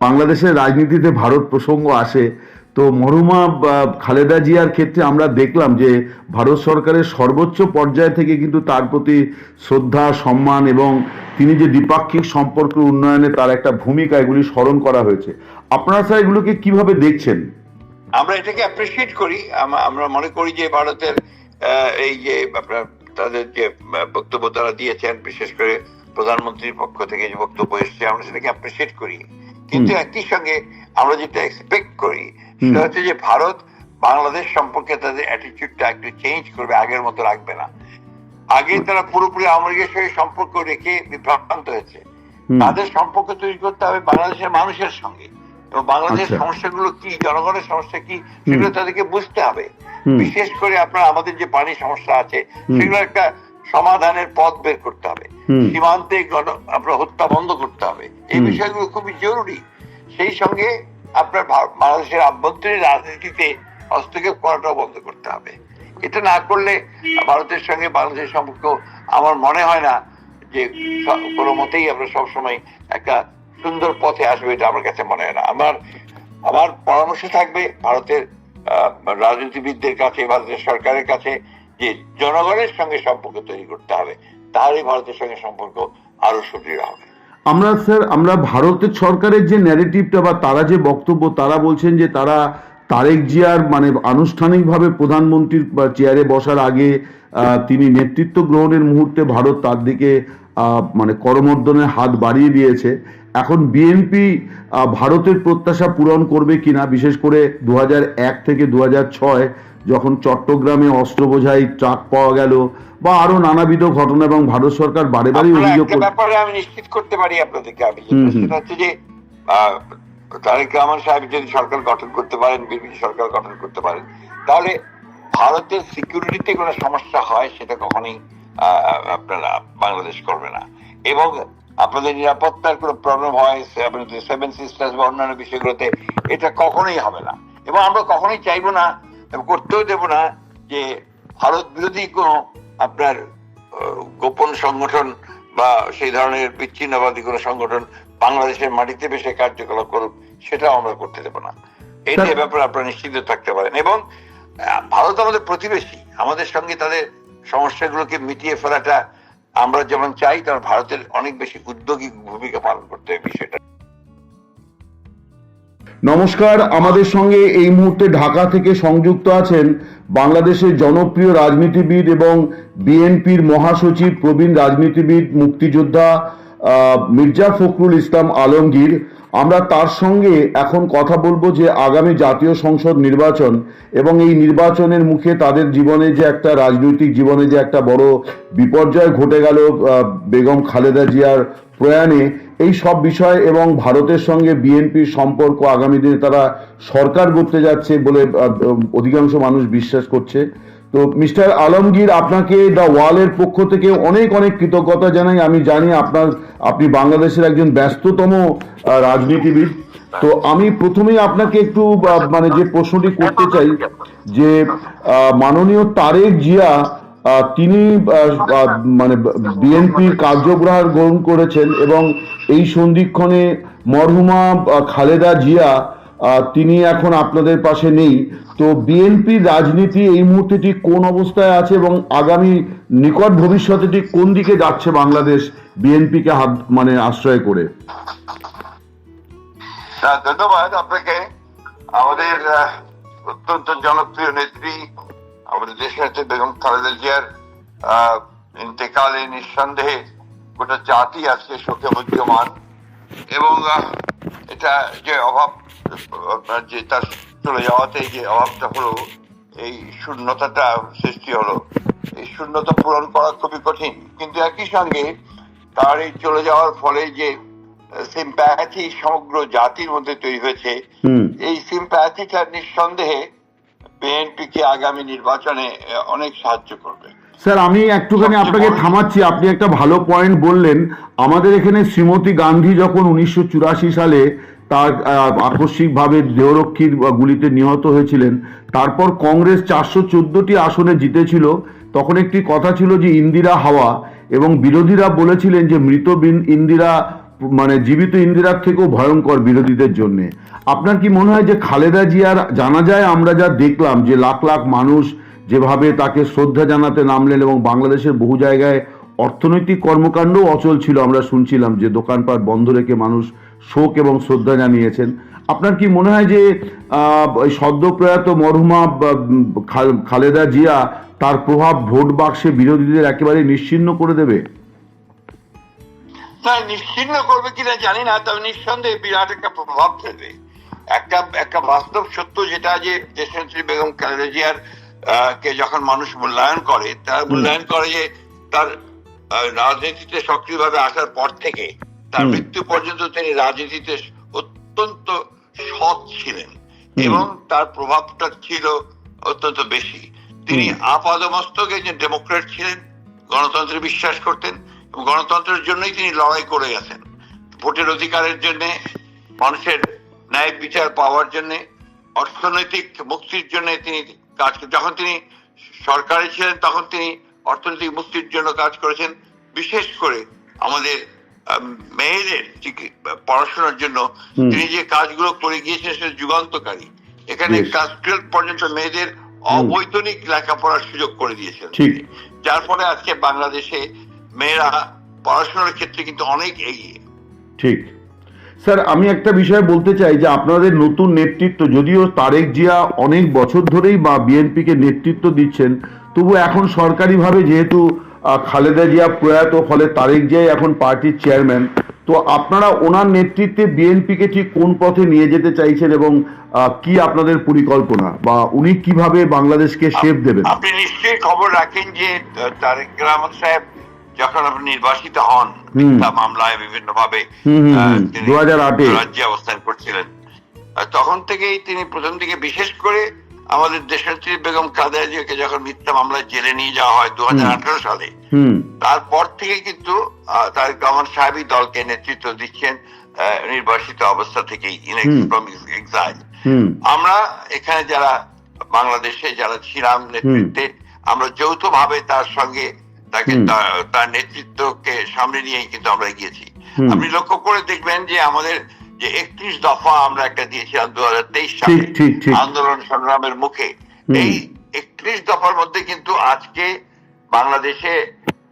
বাংলাদেশের রাজনীতিতে ভারত প্রসঙ্গ আসে, তো মরহুমা খালেদা জিয়ার ক্ষেত্রে আমরা দেখলাম যে ভারত সরকারের সর্বোচ্চ পর্যায় থেকে কিন্তু তার প্রতি শ্রদ্ধা, সম্মান এবং তিনি যে দ্বিপাক্ষিক সম্পর্ক উন্নয়নে তার একটা ভূমিকা, এগুলি স্মরণ করা হয়েছে। আপনারা স্যার এগুলোকে কিভাবে দেখছেন? আমরা এটাকে অ্যাপ্রিসিয়েট করি। আমরা মনে করি যে ভারতের এই যে আপনার তাদের যে বক্তব্য তারা দিয়েছেন, বিশেষ করে প্রধানমন্ত্রীর পক্ষ থেকে যে বক্তব্য এসেছে, আমরা সেটাকে অ্যাপ্রিসিয়েট করি। কিন্তু একই সঙ্গে আমরা যেটা এক্সপেক্ট করি সেটা হচ্ছে যে ভারত বাংলাদেশ সম্পর্কে তাদের অ্যাটিটিউডটা একটু চেঞ্জ করবে, আগের মতো রাখবে না। আগে তারা পুরোপুরি আওয়ামী লীগের সঙ্গে সম্পর্ক রেখে বিভ্রান্ত হয়েছে। তাদের সম্পর্ক তৈরি করতে হবে বাংলাদেশের মানুষের সঙ্গে, এবং বাংলাদেশের সমস্যাগুলো কি, জনগণের সমস্যা কি, সেগুলো তাদেরকে বুঝতে হবে। বিশেষ করে আপনার আমাদের যে পানি সমস্যা আছে, সেগুলো একটা সমাধানের পথ বের করতে হবে। সীমান্তে আপনার হত্যা বন্ধ করতে হবে। এই বিষয়গুলো খুবই জরুরি। সেই সঙ্গে আপনার বাংলাদেশের আভ্যন্তরীণ রাজনীতিতে হস্তক্ষেপ করাটাও বন্ধ করতে হবে। এটা না করলে ভারতের সঙ্গে বাংলাদেশের সম্পর্ক আমার মনে হয় না যে কোনো মতেই আমরা সবসময় একটা সুন্দর পথে আসবে, এটা আমার কাছে মনে হয় না। আমার পরামর্শ থাকবে ভারতের রাজনীতিবিদদের কাছে, ভারতের সরকারের কাছে, যে জনগণের সঙ্গে সম্পর্ক তৈরি করতে হবে, তাহলে ভারতের সঙ্গে সম্পর্ক আরো সুদৃঢ় হবে। আমরা ভারতের সরকারের যে ন্যারেটিভটা বা তারা যে বক্তব্য, তারা বলছেন যে তারা তারেক জিয়ার মানে আনুষ্ঠানিকভাবে প্রধানমন্ত্রীর চেয়ারে বসার আগে তিনি নেতৃত্ব গ্রহণের মুহূর্তে ভারত তার দিকে মানে করমর্দনের হাত বাড়িয়ে দিয়েছে। এখন বিএনপি ভারতের প্রত্যাশা পূরণ করবে কিনা, বিশেষ করে 2001 থেকে 2006 যখন চট্টগ্রামে অস্ত্র বোঝাই ট্রাক পাওয়া গেল বা আরো নানাবিধ ঘটনা, এবং ভারত সরকার বারে বারে অভিযোগ ব্যাপারে আমি নিশ্চিত করতে পারি আপনাদেরকে, আমি সেটা হচ্ছে যে তারেক রহমান সাহেব যদি সরকার গঠন করতে পারেন, বিএনপি সরকার গঠন করতে পারেন, তাহলে ভারতের সিকিউরিটিতে কোনো সমস্যা হয় সেটা কখনোই আপনারা বাংলাদেশ করবে না। এবং আপনাদের নিরাপত্তার কোনো প্রবলেম হয় আপনাদের সেভেন সিস্টার্স বা অন্যান্য বিষয়গুলোতে, এটা কখনোই হবে না। এবং আমরা কখনোই চাইবো না, করতেও দেব না যে ভারত বিরোধী কোনো আপনার গোপন সংগঠন বা সেই ধরনের বিচ্ছিন্নবাদী কোনো সংগঠন বাংলাদেশের মাটিতে বেশি কার্যকলাপ করুক, সেটাও আমরা করতে দেব না। এটা ব্যাপারে আপনারা নিশ্চিত থাকতে পারেন। এবং ভারত আমাদের প্রতিবেশী, আমাদের সঙ্গে তাদের সমস্যাগুলোকে মিটিয়ে ফেলাটা আমরা যেমন চাই, তেমন ভারতের অনেক বেশি উদ্যোগী ভূমিকা পালন করতে হবে বিষয়টা। নমস্কার, আমাদের সঙ্গে এই মুহূর্তে ঢাকা থেকে সংযুক্ত আছেন বাংলাদেশের জনপ্রিয় রাজনীতিবিদ এবং বিএনপির মহাসচিব, প্রবীণ রাজনীতিবিদ, মুক্তিযোদ্ধা মির্জা ফখরুল ইসলাম আলমগীর। আমরা তার সঙ্গে এখন কথা বলবো যে আগামী জাতীয় সংসদ নির্বাচন এবং এই নির্বাচনের মুখে তাদের জীবনে যে একটা রাজনৈতিক জীবনে যে একটা বড় বিপর্যয় ঘটে গেল বেগম খালেদা জিয়ার প্রয়াণে, এই সব বিষয় এবং ভারতের সঙ্গে বিএনপির সম্পর্ক, আগামী দিনে তারা সরকার গড়তে যাচ্ছে বলে অধিকাংশ মানুষ বিশ্বাস করছে। তো মিস্টার আলমগীর, আপনাকে দ্য ওয়ালের পক্ষ থেকে অনেক অনেক কৃতজ্ঞতা জানাই। আমি জানি আপনি বাংলাদেশের একজন ব্যস্ততম রাজনীতিবিদ। তো আমি প্রথমেই আপনাকে একটু মানে যে প্রশ্নটি করতে চাই যে মাননীয় তারেক জিয়া তিনি মানে বিএনপির কার্যভার গ্রহণ করেছেন এবং এই সন্ধিক্ষণে মরহুমা খালেদা জিয়া তিনি এখন আপনাদের পাশে নেই। তো বিএনপির রাজনীতি এই মুহূর্তে ঠিক কোন অবস্থায় আছে এবং আগামী নিকট ভবিষ্যতে ঠিক কোন দিকে যাচ্ছে বাংলাদেশ বিএনপিকে হাত মানে আশ্রয় করে? ধন্যবাদ আপনাকে। আমাদের অত্যন্ত জনপ্রিয় নেত্রী, আমাদের দেশনেত্রী বেগম খালেদা জিয়ার ইন্তেকালে নিঃসন্দেহে গোটা জাতি আজকে শোকে মুহ্যমান। এবং এটা যে অভাব, যে তার চলে যাওয়াতে যে অভাবটা হলো, এই শূন্যতাটা সৃষ্টি হলো, এই শূন্যতা পূরণ করা খুবই কঠিন। কিন্তু একই সঙ্গে তার এই চলে যাওয়ার ফলে যে সিম্প্যাথি সমগ্র জাতির মধ্যে তৈরি হয়েছে, এই সিম্প্যাথিটা নিঃসন্দেহে বিএনপিকে আগামী নির্বাচনে অনেক সাহায্য করবে। স্যার, আমি একটুখানি আপনাকে থামাচ্ছি, আপনি একটা ভালো পয়েন্ট বললেন। আমাদের এখানে শ্রীমতী গান্ধী যখন 1984 সালে তার আকস্মিকভাবে দেহরক্ষীর গুলিতে নিহত হয়েছিলেন, তারপর কংগ্রেস 414টি আসনে জিতেছিল। তখন একটি কথা ছিল যে ইন্দিরা হাওয়া, এবং বিরোধীরা বলেছিলেন যে মৃত ইন্দিরা মানে জীবিত ইন্দিরার থেকেও ভয়ঙ্কর বিরোধীদের জন্য। আপনার কি মনে হয় যে খালেদা জিয়ার জানাজায় আমরা যা দেখলাম যে লাখ লাখ মানুষ যেভাবে তাকে শ্রদ্ধা জানাতে নামলেন এবং বাংলাদেশের বহু জায়গায় অর্থনৈতিক কর্মকাণ্ডও অচল ছিল, আমরা শুনছিলাম যে দোকানপাট বন্ধ রেখে মানুষ শোক এবং শ্রদ্ধা জানিয়েছেন, আপনার কি মনে হয় যে ওই সদ্যপ্রয়াত মরহুমা খালেদা জিয়া তার প্রভাব ভোট বাক্সে বিরোধীদের একেবারে নিশ্চিহ্ন করে দেবে? না, নিশ্চিহ্ন করবে কিনা জানি না, তবে নিঃসন্দেহে বিরাট একটা প্রভাব ফেলবে। একটা বাস্তব সত্য যেটা, যে দেশনেত্রী বেগম খালেদা জিয়ার কে যখন মানুষ মূল্যায়ন করে, তারা মূল্যায়ন করে যে তার রাজনীতিতে সক্রিয়ভাবে আসার পর থেকে তার মৃত্যু পর্যন্ত তিনি রাজনীতিতে অত্যন্ত সৎ ছিলেন এবং তার প্রভাবটা ছিল অত্যন্ত বেশি। তিনি আপাদমস্তক একজন ডেমোক্রেট ছিলেন, গণতন্ত্রে বিশ্বাস করতেন এবং গণতন্ত্রের জন্যই তিনি লড়াই করে গেছেন। ভোটের অধিকারের জন্য, মানুষের ন্যায় বিচার পাওয়ার জন্য, অর্থনৈতিক মুক্তির জন্য তিনি কাজ, যখন তিনি সরকারে ছিলেন তখন তিনি অর্থনৈতিক মুক্তির জন্য কাজ করেছেন। বিশেষ করে আমাদের মেয়েদের পড়াশোনার জন্য তিনি যে কাজগুলো করে গিয়েছেন সেটা যুগান্তকারী। এখানে ক্লাস 12 পর্যন্ত মেয়েদের অবৈতনিক লেখাপড়ার সুযোগ করে দিয়েছেন, যার ফলে আজকে বাংলাদেশে মেয়েরা পড়াশোনার ক্ষেত্রে কিন্তু অনেক এগিয়ে। ঠিক স্যার, আমি একটা বিষয় বলতে চাই যে আপনাদের নতুন নেতৃত্ব, যদিও তারেক জিয়া অনেক বছর ধরেই বা বিএনপিকে নেতৃত্ব দিচ্ছেন, তবু এখন সরকারিভাবে যেহেতু খালেদা জিয়া প্রয়াত, ফলে তারেক জিয়াই এখন পার্টির চেয়ারম্যান, তো আপনারা ওনার নেতৃত্বে বিএনপিকে ঠিক কোন পথে নিয়ে যেতে চাইছেন এবং কি আপনাদের পরিকল্পনা, বা উনি কিভাবে বাংলাদেশকে শেপ দেবেন? আপনি নিশ্চয়ই খবর রাখেন যে তারেক রহমান সাহেব যখন আপনি নির্বাচিত হন, মিথ্যা মামলায় বিভিন্ন ভাবে 2008 রাজ্যে অবস্থান করছিলেন, তখন থেকেই তিনি প্রথম দিকে, বিশেষ করে আমাদের দেশনেত্রী বেগম খালেদা জিয়াকে যখন মিথ্যা মামলায় জেলে নিয়ে যাওয়া হয় 2018 সালে, তারপর থেকে কিন্তু তারেক রহমান সাহেবই দলকে নেতৃত্ব দিচ্ছেন নির্বাসিত অবস্থা থেকেই, এক্সাইল। আমরা এখানে যারা বাংলাদেশে যারা ছিলাম নেতৃত্বে, আমরা যৌথভাবে তার সঙ্গে তাকে তার নেতৃত্বকে সামনে নিয়েই কিন্তু আমরা গিয়েছি। আপনি লক্ষ্য করে দেখবেন যে আমাদের যে 31 দফা আমরা একটা দিয়েছিলাম 2023 সালে আন্দোলন সংগ্রামের মুখে, এই 31 দফার মধ্যে কিন্তু আজকে বাংলাদেশে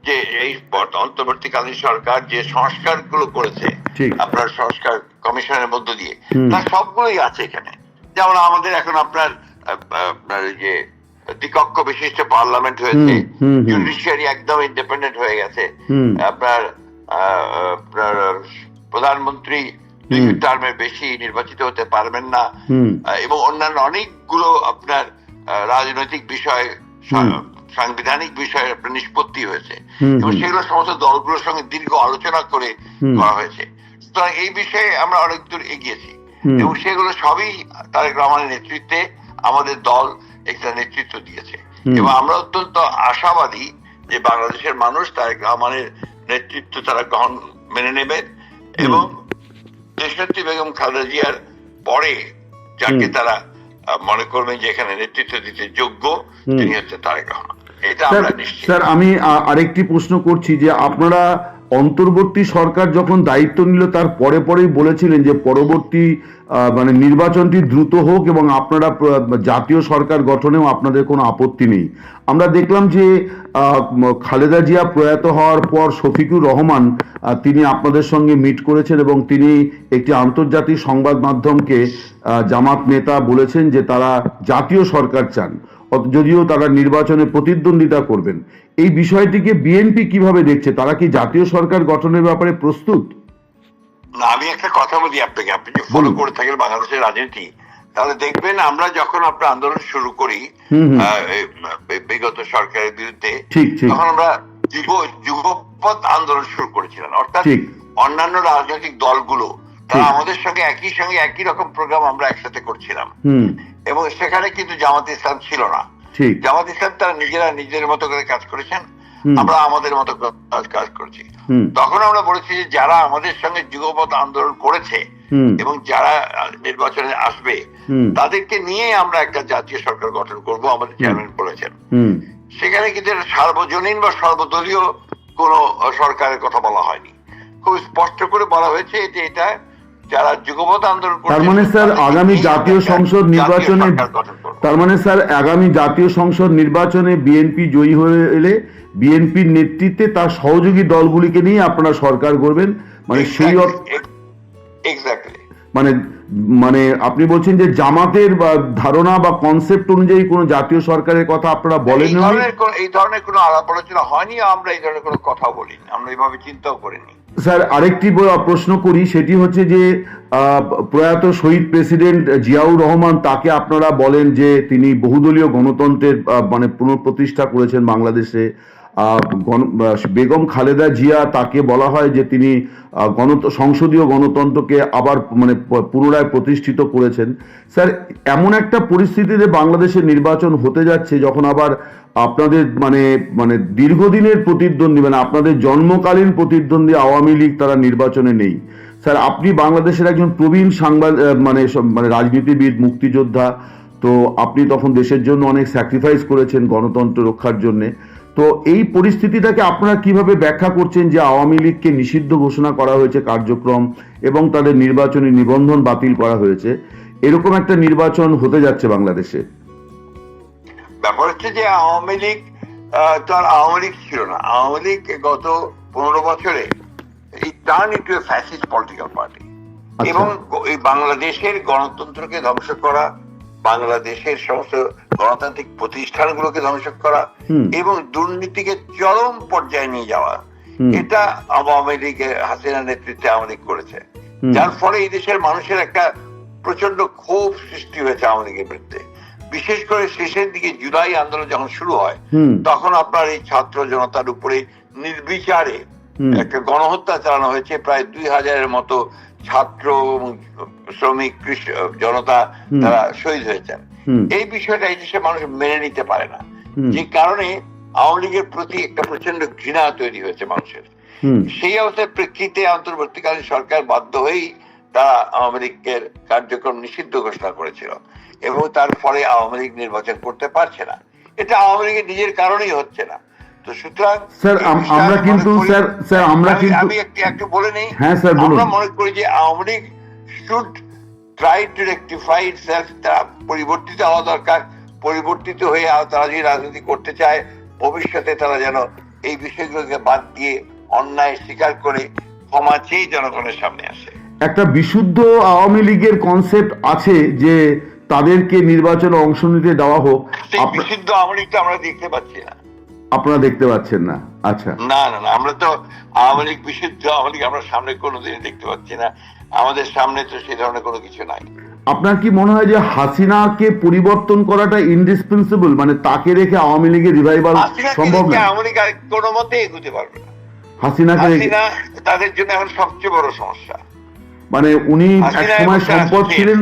যে এই অন্তর্বর্তীকালীন সরকার যে সংস্কার গুলো করেছে, আপনার সংস্কার কমিশনের মধ্য দিয়ে, তার সবগুলোই আছে এখানে। যেমন আমাদের এখন আপনার যে দ্বিকক্ষ বিশিষ্ট পার্লামেন্ট হয়েছে, জুডিশিয়ারি একদম ইন্ডিপেন্ডেন্ট হয়ে গেছে, আপনার প্রধানমন্ত্রী 2 টার্মের বেশি নির্বাচিত হতে পারবেন না, এবং অন্যান্য অনেকগুলো আপনার রাজনৈতিক বিষয়, সাংবিধানিক বিষয়ে নিষ্পত্তি হয়েছে, এবং সেগুলো সমস্ত দলগুলোর সঙ্গে দীর্ঘ আলোচনা করে করা হয়েছে। সুতরাং এই বিষয়ে আমরা অনেক দূর এগিয়েছি, এবং সেগুলো সবই তারেক রহমানের নেতৃত্বে আমাদের দল একটা নেতৃত্ব দিয়েছে, এবং আমরা অত্যন্ত আশাবাদী যে বাংলাদেশের মানুষ তারেক রহমানের নেতৃত্ব তারা মেনে নেবে, এবং দেশনেত্রী বেগম খালেদা জিয়ার পরে যাকে তারা মনে করবেন যে এখানে নেতৃত্ব দিতে যোগ্য, তিনি হচ্ছে তারেক রহমান। এটা আমরা নিশ্চিত। স্যার, আমি আরেকটি প্রশ্ন করছি যে আপনারা অন্তর্বর্তী সরকার যখন দায়িত্ব নিল তার পরেই বলেছিলেন যে পরবর্তী মানে নির্বাচনটি দ্রুত হোক এবং আপনারা জাতীয় সরকার গঠনেও আপনাদের কোনো আপত্তি নেই। আমরা দেখলাম যে খালেদা জিয়া প্রয়াত হওয়ার পর শফিকুর রহমান তিনি আপনাদের সঙ্গে মিট করেছেন এবং তিনি একটি আন্তর্জাতিক সংবাদ মাধ্যমকে জামাত নেতা বলেছেন যে তারা জাতীয় সরকার চান, যদিও তারা নির্বাচনে প্রতিদ্বন্দ্বিতা করবেন। এই বিষয়টিকে বিএনপি কিভাবে দেখছে? তারা কি জাতীয় সরকার গঠনের ব্যাপারে প্রস্তুত? না, আমি একটা কথা বলি আপনাকে, আপনি যে ফলো করে থাকেন বাংলাদেশের রাজনীতি, তাহলে দেখবেন আমরা যখন আপনার আন্দোলন শুরু করি বিগত সরকারের বিরুদ্ধে, তখন আমরা যুগপৎ আন্দোলন শুরু করেছিলাম, অর্থাৎ অন্যান্য রাজনৈতিক দলগুলো তারা আমাদের সঙ্গে একই রকম প্রোগ্রাম আমরা একসাথে করছিলাম, এবং সেখানে কিন্তু জামাত ইসলাম ছিল না। জামাত ইসলাম তারা নিজেদের মতো করে কাজ করেছেন, আমরা আমাদের মতো কাজ করছি। তখন আমরা বলেছি যে যারা আমাদের সঙ্গে যুগপৎ আন্দোলন করেছে এবং যারা নির্বাচনে আসবে তাদেরকে নিয়ে আমরা একটা জাতীয় সরকার গঠন করব, আমাদের চেয়ারম্যান বলেছেন। সেখানে কিন্তু সার্বজনীন বা সর্বদলীয় কোন সরকারের কথা বলা হয়নি, খুব স্পষ্ট করে বলা হয়েছে যে এটা যারা যুগপৎ আন্দোলন করছে, তার মানে স্যার আগামী জাতীয় সংসদ নির্বাচনে, তার মানে স্যার আগামী জাতীয় সংসদ নির্বাচনে বিএনপি জয়ী হয়ে এলে বিএনপির নেতৃত্বে তার সহযোগী দলগুলিকে নিয়ে আপনারা সরকার করবেন, মানে সেই এক্স্যাক্টলি মানে মানে আপনি বলছেন যে জামাতের বা ধারণা বা কনসেপ্ট অনুযায়ী কোন জাতীয় সরকারের কথা আপনারা বলেন? এই ধরনের কোনো আলাপ আলোচনা হয়নি, আমরা এই ধরনের কোনো কথা বলিনি, আমরা এইভাবে চিন্তাও করিনি। স্যার আরেকটি প্রশ্ন করি, সেটি হচ্ছে যে প্রয়াত শহীদ প্রেসিডেন্ট জিয়াউর রহমান, তাকে আপনারা বলেন যে তিনি বহুদলীয় গণতন্ত্রের মানে পুনঃপ্রতিষ্ঠা করেছেন বাংলাদেশে। বেগম খালেদা জিয়া, তাকে বলা হয় যে তিনি সংসদীয় গণতন্ত্রকে আবার মানে পুনরায় প্রতিষ্ঠিত করেছেন। স্যার এমন একটা পরিস্থিতিতে বাংলাদেশের নির্বাচন হতে যাচ্ছে যখন আবার আপনাদের মানে মানে দীর্ঘদিনের প্রতিদ্বন্দ্বী, মানে আপনাদের জন্মকালীন প্রতিদ্বন্দ্বী আওয়ামী লীগ তারা নির্বাচনে নেই। স্যার আপনি বাংলাদেশের একজন প্রবীণ মানে রাজনীতিবিদ, মুক্তিযোদ্ধা, তো আপনি তখন দেশের জন্য অনেক স্যাক্রিফাইস করেছেন গণতন্ত্র রক্ষার জন্যে। তো এই পরিস্থিতিটাকে আপনারা কিভাবে ব্যাখ্যা করছেন যে আওয়ামী লীগকে নিষিদ্ধ ঘোষণা করা হয়েছে কার্যক্রম এবং তাদের নির্বাচনী নিবন্ধন বাতিল করা হয়েছে, এরকম একটা নির্বাচন হতে যাচ্ছে বাংলাদেশে? ব্যাপার হচ্ছে যে আওয়ামী লীগ তো আর আওয়ামী লীগ ছিল না। আওয়ামী লীগ গত 15 বছরে turn into a fascist political party, এবং এই বাংলাদেশের গণতন্ত্রকে ধ্বংস করা, বাংলাদেশের সমস্ত গণতান্ত্রিক প্রতিষ্ঠানগুলোকে ধ্বংস করা এবং দুর্নীতিকে চরম পর্যায়ে নিয়ে যাওয়া, এটা আওয়ামী লীগের হাসিনার নেতৃত্বে আওয়ামী লীগ করেছে। যার ফলে এই দেশের মানুষের একটা প্রচন্ড ক্ষোভ সৃষ্টি হয়েছে আওয়ামী লীগের বিরুদ্ধে। বিশেষ করে শেষের দিকে জুলাই আন্দোলন যখন শুরু হয়, তখন আপনার এই ছাত্র জনতার উপরে নির্বিচারে একটা গণহত্যা চালানো হয়েছে। প্রায় 2000-এর মতো ছাত্র, শ্রমিক, জনতা তারা শহীদ হয়েছেন। এই বিষয়টা এই দেশের মানুষ মেনে নিতে পারে না, যে কারণে আওয়ামী লীগের প্রতি একটা প্রচন্ড ঘৃণা তৈরি হয়েছে মানুষের। সেই অবস্থায় প্রেক্ষিতে অন্তর্বর্তীকালীন সরকার বাধ্য হয়েই তারা আওয়ামী লীগের কার্যক্রম নিষিদ্ধ ঘোষণা করেছিল, এবং তার ফলে আওয়ামী লীগ নির্বাচন করতে পারছে না। এটা আওয়ামী লীগের নিজের কারণেই হচ্ছে না। তো সুতরাং স্যার আমরা কিন্তু আমি একটু বলে নেই, হ্যাঁ স্যার বলুন। আমরা মনে করি যে Awami League should try to rectify itself, তারা পরিবর্তিত হওয়া দরকার। পরিবর্তিত হয়ে তারা যদি রাজনীতি করতে চায়, ভবিষ্যতে তারা যেন এই বিষয়গুলোকে বাদ দিয়ে অন্যায় স্বীকার করে ক্ষমা চেয়ে জনগণের সামনে আসে। একটা বিশুদ্ধ আওয়ামী লীগের কনসেপ্ট আছে যে তাদেরকে নির্বাচনে অংশ নিতে দেওয়া হোক, বিশুদ্ধ আওয়ামী লীগটা আমরা দেখতে পাচ্ছি না। আপনারা দেখতে পাচ্ছেন না? আচ্ছা, না না না, আমরা তো আওয়ামী লীগ, বিশুদ্ধ আওয়ামী লীগ আমরা সামনে কোনোদিনই দেখতে পাচ্ছি না। আমাদের সামনে তো সেই ধরনের কোনো কিছু নাই। আপনার কি মনে হয় যে হাসিনাকে পরিবর্তন করাটা ইনডিসপেন্সিবল, মানে তাকে রেখে আওয়ামী লীগের রিভাইভাল সম্ভব না? আওয়ামী লীগ কোনো মতে এগোতে পারবে না। হাসিনা তাদের জন্য এখন সবচেয়ে বড় সমস্যা। মানে উনি একসময় সম্পদ ছিলেন,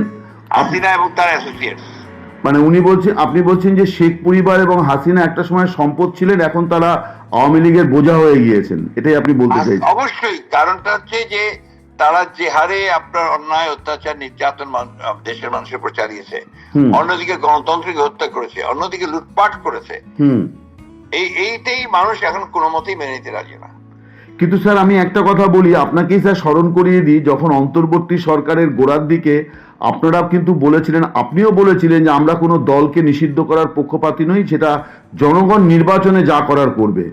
হাসিনা এবং তার অ্যাসোসিয়েটস। মানে আপনি বলছেন যে শেখ পরিবার এবং হাসিনা একটা সময় সম্পদ ছিলেন, এখন তারা আওয়ামী লীগের বোঝা হয়ে গিয়েছেন, এটাই আপনি বলতে চাইছেন? অবশ্যই। কারণটা হচ্ছে যে তারা যে হারে আপনার অন্যায়, অত্যাচার, নির্যাতন দেশের মানুষের উপর চালিয়েছে, অন্যদিকে গণতন্ত্রকে হত্যা করেছে, অন্যদিকে লুটপাট করেছে, এইটাই মানুষ এখন কোনো মতেই মেনে নিতে রাজি না। কিন্তু স্যার আমি একটা কথা বলি আপনাকেই, স্যার স্মরণ করিয়ে দিই, যখন অন্তর্বর্তী সরকারের গোড়ার দিকে আপনারা কিন্তু বলেছিলেন, আপনিও বলেছিলেন যে আমরা কোনো দলকে নিষিদ্ধ করার পক্ষপাতী নই, সেটা জনগণ নির্বাচনে যা করার করবে।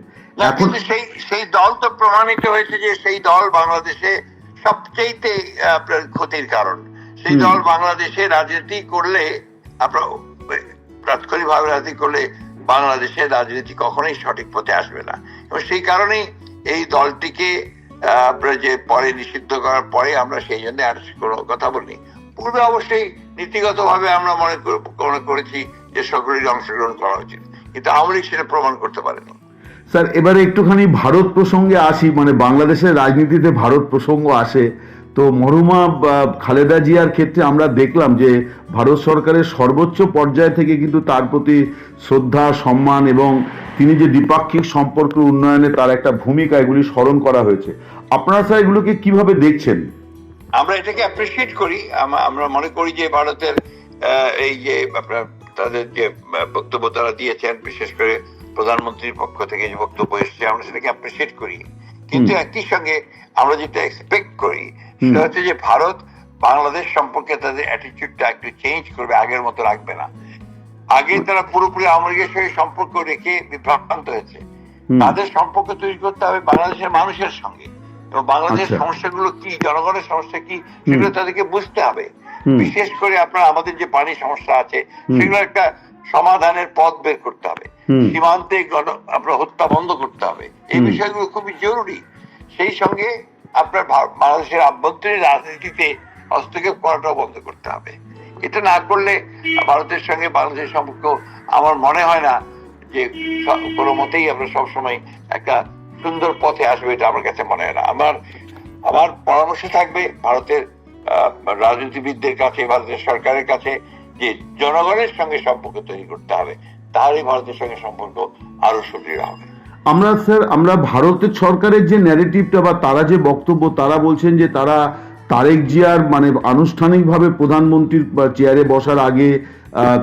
এখন সেই দল তো প্রমাণিত হয়েছে যে সেই দল বাংলাদেশে সবচেয়ে আপনার ক্ষতির কারণ। সেই দল বাংলাদেশে রাজনীতি করলে, আপনার তাৎক্ষণিকভাবে রাজনীতি করলে বাংলাদেশের রাজনীতি কখনোই সঠিক পথে আসবে না। এবং সেই কারণেই এই দলটিকে আপনার যে পরে নিষিদ্ধ করার পরে আমরা সেই জন্য আর কোনো কথা বলিনি। পূর্বে অবশ্যই নীতিগতভাবে আমরা মনে করেছি যে সকলের অংশগ্রহণ করা উচিত, কিন্তু আওয়ামী লীগ সেটা প্রমাণ করতে পারেনি। স্যার এবারে একটুখানি ভারত প্রসঙ্গে আসি, মানে বাংলাদেশের রাজনীতিতে ভারত প্রসঙ্গ আসে তো মরহুমা খালেদা জিয়ার ক্ষেত্রে আমরা দেখলাম যে ভারত সরকারের সর্বোচ্চ পর্যায় থেকে কিন্তু তার প্রতি শ্রদ্ধা, সম্মান এবং তিনি যে দ্বিপাক্ষিক সম্পর্ক উন্নয়নে তার একটা ভূমিকা, এগুলি স্মরণ করা হয়েছে। আপনারা স্যার এগুলোকে কিভাবে দেখছেন? আমরা এটাকে অ্যাপ্রিসিয়েট করি। আমরা মনে করি যে ভারতের এই যে আপনার তাদের যে বক্তব্য তারা দিয়েছেন, বিশেষ করে প্রধানমন্ত্রীর পক্ষ থেকে যে বক্তব্য এসেছে, আমরা সেটাকে অ্যাপ্রিসিয়েট করি। কিন্তু একই সঙ্গে আমরা যেটা এক্সপেক্ট করি সেটা হচ্ছে যে ভারত বাংলাদেশ সম্পর্কে তাদের অ্যাটিটিউডটা একটু চেঞ্জ করবে, আগের মতো রাখবে না। আগে তারা পুরোপুরি আওয়ামী লীগের সঙ্গে সম্পর্ক রেখে বিভ্রান্ত হয়েছে। তাদের সম্পর্ক তৈরি করতে হবে বাংলাদেশের মানুষের সঙ্গে, এবং বাংলাদেশের সমস্যাগুলো কি, জনগণের সমস্যা কি, সেগুলো তাদেরকে বুঝতে হবে। বিশেষ করে আপনার আমাদের যে পানি সমস্যা আছে সেগুলো একটা সমাধানের পথ বের করতে হবে। সীমান্তে আপনার হত্যা বন্ধ করতে হবে। এই বিষয়গুলো খুবই জরুরি। সেই সঙ্গে আপনার বাংলাদেশের আভ্যন্তরীণ রাজনীতিতে হস্তক্ষেপ করাটাও বন্ধ করতে হবে। এটা না করলে ভারতের সঙ্গে বাংলাদেশের সম্পর্ক আমার মনে হয় না যে কোনো মতেই আমরা সবসময় একটা সুন্দর পথে আসবে, এটা আমার কাছে মনে হয় না। আমার পরামর্শ থাকবে ভারতের রাজনীতিবিদদের কাছে, ভারতের সরকারের কাছে, যে জনগণের সঙ্গে সম্পর্ক তৈরি করতে হবে, তাহলেই ভারতের সঙ্গে সম্পর্ক আরো সুদৃঢ় হবে। আমরা ভারতের সরকারের যে ন্যারেটিভটা বা তারা যে বক্তব্য, তারা বলছেন যে তারা তারেক জিয়ার মানে আনুষ্ঠানিকভাবে প্রধানমন্ত্রীর চেয়ারে বসার আগে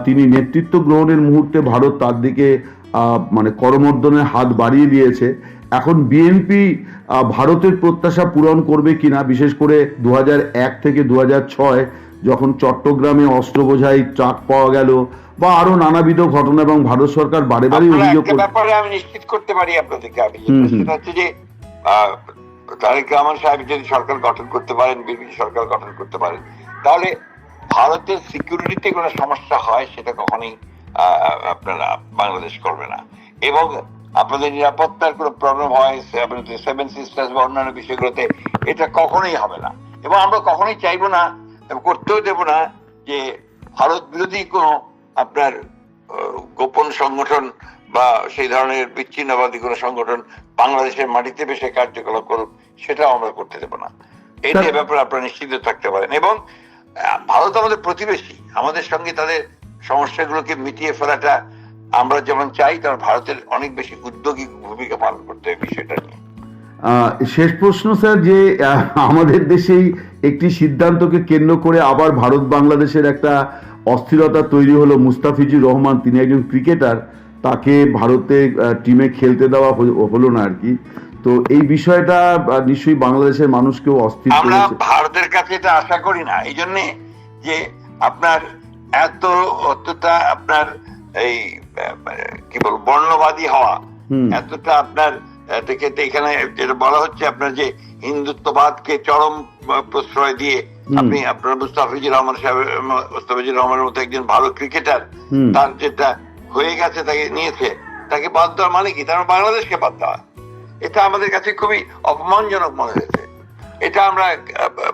তিনি নেতৃত্ব গ্রহণের মুহূর্তে ভারত তার দিকে মানে করমর্দনের হাত বাড়িয়ে দিয়েছে। এখন বিএনপি ভারতের প্রত্যাশা পূরণ করবে কিনা, বিশেষ করে 2001 থেকে 2006 যখন চট্টগ্রামে অস্ত্র বোঝাই ট্রাক পাওয়া গেল বা আরো নানাবিধ ঘটনা, এবং ভারত সরকার বারে বারে অভিযোগ ব্যাপারে আমি নিশ্চিত করতে পারি আপনাদেরকে, আমি সেটা হচ্ছে যে তারেক রহমান সাহেব যদি সরকার গঠন করতে পারেন, বিএনপি সরকার গঠন করতে পারেন, তাহলে ভারতের সিকিউরিটিতে কোনো সমস্যা হয় সেটা কখনোই আপনারা বাংলাদেশ করবে না। এবং আপনাদের নিরাপত্তার কোনো প্রবলেম হয় সেভেন সিস্টার্স বা অন্যান্য বিষয়গুলোতে, এটা কখনোই হবে না। এবং আমরা কখনোই চাইবো না, করতেও দেব না যে ভারত বিরোধী কোনো আপনার গোপন সংগঠন বা সেই ধরনের বিচ্ছিন্নবাদী কোনো সংগঠন বাংলাদেশের মাটিতে বেশি কার্যকলাপ করুক, সেটাও আমরা করতে দেব না। এইটা ব্যাপারে আপনারা নিশ্চিত থাকতে পারেন। এবং ভারত আমাদের প্রতিবেশী, আমাদের সঙ্গে তাদের সমস্যাগুলোকে মিটিয়ে ফেলাটা আমরা যেমন চাই, তেমন ভারতের অনেক বেশি উদ্যোগী ভূমিকা পালন করতে হবে বিষয়টা নিয়ে। শেষ প্রশ্ন স্যার, যে আমাদের দেশেই একটি সিদ্ধান্তকে কেন্দ্র করে আবার ভারত বাংলাদেশের একটা অস্থিরতা তৈরি হলো। মুস্তাফিজুর রহমান, তিনি একজন ক্রিকেটার, তাকে ভারতে টিমে খেলতে দেওয়া হলো না আর কি। তো এই বিষয়টা নিশ্চয়ই বাংলাদেশের মানুষকেও অস্থির করেছে। আমরা ভারতের কাছে এটা আশা করি না, এই জন্যে যে আপনার এতটা আপনার এই কি বলবো বর্ণবাদী হওয়া, এতটা আপনার এখানে যেটা বলা হচ্ছে আপনার যে হিন্দুত্ববাদকে চরম প্রশ্রয় দিয়ে আপনি আপনার মুস্তাফিজুর রহমানের মতো একজন ভালো ক্রিকেটার, তার যেটা হয়ে গেছে তাকে নিয়েছে, তাকে বাদ দেওয়ার মানে কি? তার বাংলাদেশকে বাদ দেওয়া, এটা আমাদের কাছে খুবই অপমানজনক মনে হয়েছে। এটা আমরা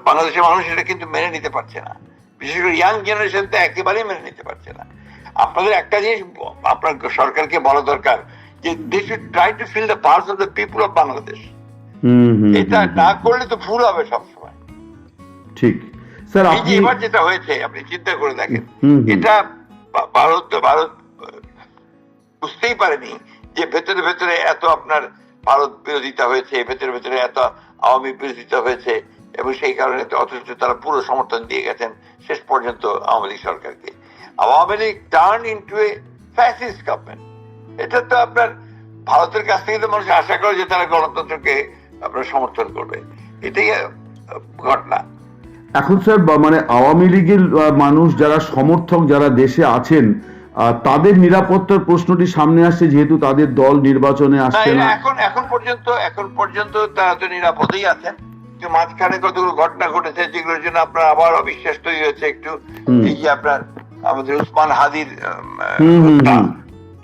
বাংলাদেশের মানুষ এটা কিন্তু মেনে নিতে পারছে না, বিশেষ করে ইয়াং জেনারেশন তো একেবারেই মেনে নিতে পারছে না। আপনাদের একটা জিনিস আপনার সরকারকে বলা দরকার যে they should try to fill the parts of the people of Bangladesh. এটা না করলে তো ভুল হবে সবসময়। ঠিক স্যার, আপনি এবার যেটা হয়েছে আপনি চিন্তা করে দেখেন, এটা ভারত বুঝতেই পারেনি যে ভেতরে ভেতরে এত আপনার ভারত বিরোধিতা হয়েছে, ভেতরে ভেতরে এত আওয়ামী বিরোধিতা হয়েছে, এবং সেই কারণে অথচ তারা পুরো সমর্থন দিয়ে গেছেন শেষ পর্যন্ত আওয়ামী লীগ সরকারকে। Awami League turn into a fascist government. এটা তো আপনার ভারতের কাছ থেকে তো মানুষ আশা করে যে তারা গণতন্ত্রকে আপনার সমর্থন করবে, এটাই ঘটনা। এখন স্যার মানে আওয়ামী লীগের মানুষ যারা সমর্থক যারা দেশে আছেন, তাদের নিরাপত্তার প্রশ্নটি সামনে আসছে, যেহেতু তাদের দল নির্বাচনে আসছে না। এখন পর্যন্ত তারা তো নিরাপদেই আছেন। মাঝখানে কতগুলো ঘটনা ঘটেছে যেগুলোর জন্য আপনার আবার অবিশ্বাস তৈরি হয়েছে একটু। এই যে আপনার আমাদের উসমান হাদির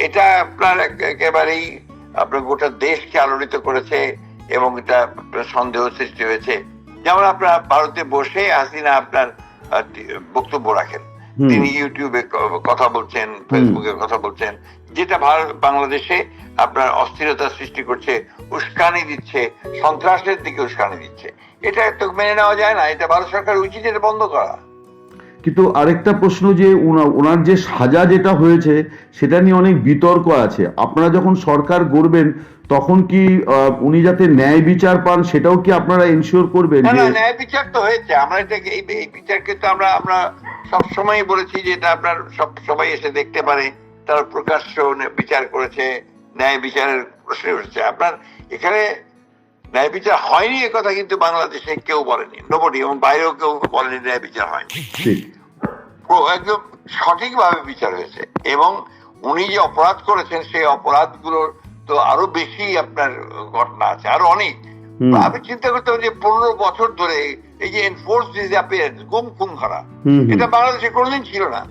এটা আপনার একেবারেই আপনার গোটা দেশকে আলোড়িত করেছে, এবং এটা সন্দেহ সৃষ্টি হয়েছে। যেমন আপনার ভারতে বসে হাসিনা আপনার বক্তব্য রাখেন, তিনি ইউটিউবে কথা বলছেন, ফেসবুকে কথা বলছেন, যেটা বাংলাদেশে আপনার অস্থিরতা সৃষ্টি করছে, উস্কানি দিচ্ছে, সন্ত্রাসের দিকে উস্কানি দিচ্ছে। এটা তো মেনে নেওয়া যায় না। এটা ভারত সরকার উচিত এটা বন্ধ করা। কিন্তু আরেকটা প্রশ্ন, যে ওনার যে সাজা যেটা হয়েছে সেটা নিয়ে অনেক বিতর্ক আছে। আপনারা যখন সরকার গড়বেন তখন কি উনি যাতে ন্যায় বিচার পান সেটাও কি আপনারা এনশিওর করবেন? না, ন্যায় বিচার তো হয়েছে। আমরা এটাকে এই বিচারকে তো আমরা সবসময় বলেছি যে এটা আপনার সবাই এসে দেখতে পারে, তারা প্রকাশ্য বিচার করেছে, ন্যায় বিচারের প্রশ্ন উঠেছে। আপনার এখানে ন্যায় বিচার হয়নি এ কথা কিন্তু বাংলাদেশে কেউ বলেনি, নোবডি, এবং বাইরেও কেউ বলেনি ন্যায় বিচার হয়নি। ঠিক। একদম সঠিকভাবে বিচার হয়েছে, এবং উনি যে অপরাধ করেছেন সেই অপরাধগুলোর তো আরো বেশি আপনার ঘটনা আছে, আরো অনেক। আমি চিন্তা করতে হবে যে 15 বছর ধরে এই যে এনফোর্স ডিসঅ্যাপিয়ারেন্স, গুম খুন ধরা, এটা বাংলাদেশে কোনোদিন ছিল না।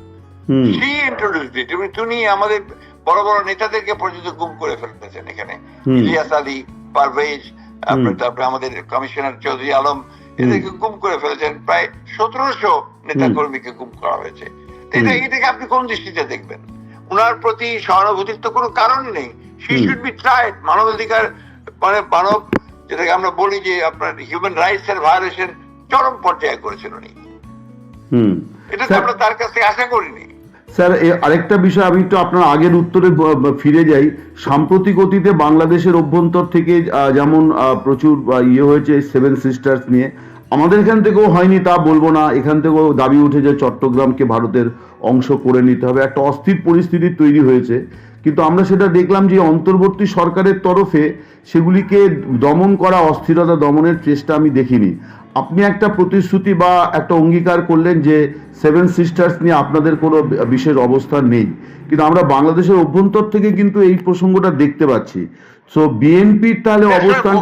সি ইন্ট্রোডিউসড ইট, তিনি আমাদের বড় বড় নেতাদেরকে পর্যন্ত গুম করে ফেলতেছেন এখানে, ইলিয়াস আলী, পারভেজ, তারপরে আমাদের কমিশনার চৌধুরী আলম, এদেরকে গুম করে ফেলেছেন। প্রায় 1700 নেতা কর্মীকে গুম করা হয়েছে। এটাকে আপনি কোন দৃষ্টিতে দেখবেন? উনার প্রতি সহানুভূতির তো কোনো কারণ নেই। She should be tried. মানবাধিকার মানে মানব, যেটাকে আমরা বলি যে আপনার হিউম্যান রাইটস এর ভায়োলেশন চরম পর্যায়ে করেছেন উনি। এটা তো আমরা তার কাছ থেকে আশা করিনি। স্যার, আরেকটা বিষয়, আমি একটু আপনার আগের উত্তরে ফিরে যাই। সাম্প্রতিক অতীতে বাংলাদেশের অভ্যন্তর থেকে যেমন প্রচুর হয়েছে সেভেন সিস্টার্স নিয়ে, আমাদের এখান থেকেও হয়নি তা বলবো না, এখান থেকেও দাবি উঠে যে চট্টগ্রামকে ভারতের অংশ করে নিতে হবে, একটা অস্থির পরিস্থিতি তৈরি হয়েছে। কিন্তু আমরা সেটা দেখলাম যে অন্তর্বর্তী সরকারের তরফে সেগুলিকে দমন করা, অস্থিরতা দমনের চেষ্টা আমি দেখিনি। আপনি একটা প্রতিশ্রুতি বা একটা অঙ্গীকার করলেন যে সেভেন সিস্টার্স নিয়ে আপনাদের কোনো বিশেষ অবস্থান নেই, কিন্তু আমরা বাংলাদেশের অভ্যন্তর থেকে কিন্তু এই প্রসঙ্গটা দেখতে পাচ্ছি। সো বিএনপির তাহলে অবস্থান